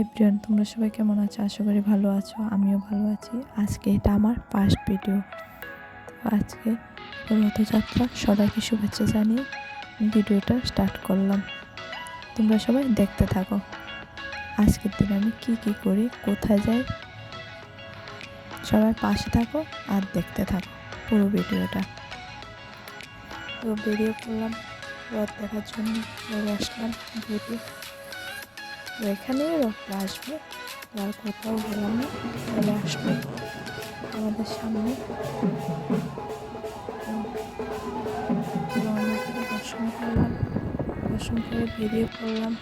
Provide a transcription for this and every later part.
Everyone, তোমরা সবাই কেমন আছো? আশা করি ভালো আছো, আমিও ভালো আছি। আজকে এটা আমার ফার্স্ট ভিডিও। তো আজকে রথযাত্রা সবাইকে শুভেচ্ছা জানিয়ে ভিডিওটা স্টার্ট করলাম। তোমরা সবাই দেখতে থাকো আজকের দিন আমি কি কি করি, কোথায় যাই। সবাই পাশে থাকো আর দেখতে থাকো পুরো ভিডিওটা। তো বেরিয়ে পড়লাম রথ দেখার জন্য। চলে আসলাম ঘুরে। তো এখানেই রথটা আসবে, আর কোথাও গেলাম না, চলে আসলো আমাদের সামনে। দর্শন করলাম, দর্শন করে বেরিয়ে পড়লাম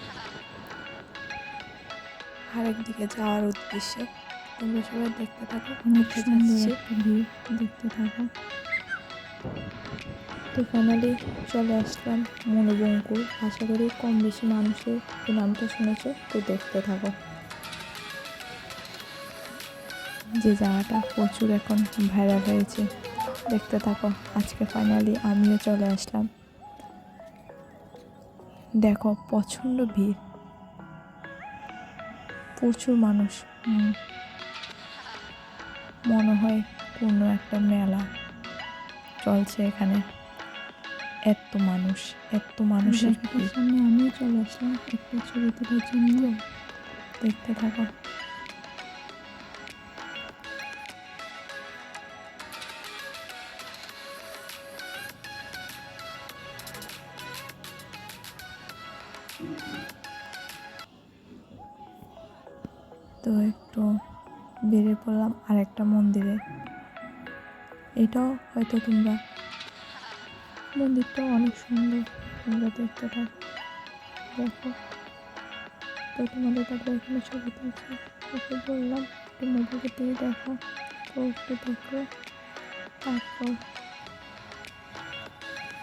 আরেক দিকে যাওয়ার উদ্দেশ্যে। তোমরা সবাই দেখতে থাকো, অনেক সুন্দর একটা ভিউ, দেখতে থাকো। তো ফাইনালি চলে আসলাম মনোবঙ্কুর। আশা করি কম বেশি মানুষের নামটা শুনেছো, তো দেখতে থাকো। যে জায়গাটা প্রচুর এখন ভাইরাল হয়েছে, দেখতে থাকো। আজকে ফাইনালি আমিও চলে আসলাম। দেখো প্রচণ্ড ভিড়, প্রচুর মানুষ। মনে হয় কোনো একটা মেলা চলছে এখানে। এত মানুষ, এত মানুষের সামনে আমিও চলে আসলাম একটা ছবি তোলার জন্য, দেখতে থাকো। তো একটু বেরিয়ে পড়লাম আরেকটা মন্দিরে। এটাও হয়তো তোমরা, মন্দিরটাও অনেক সুন্দর, তোমরা দেখতে থাকো। দেখো তো তোমাদের তারপর এখানে ছবি তুলছে, ওকে বললাম একটু মোবাইলের দিকে দেখো, তো একটু দেখো। তারপর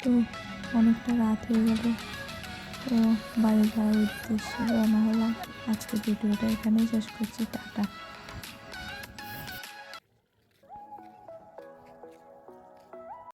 তো অনেকটা রাত হয়ে গেল, তো বাড়ি যাওয়ার উদ্দেশ্যে রওনা হলাম। আজকে ভিডিওটা এখানেই শেষ করছি, টাটা।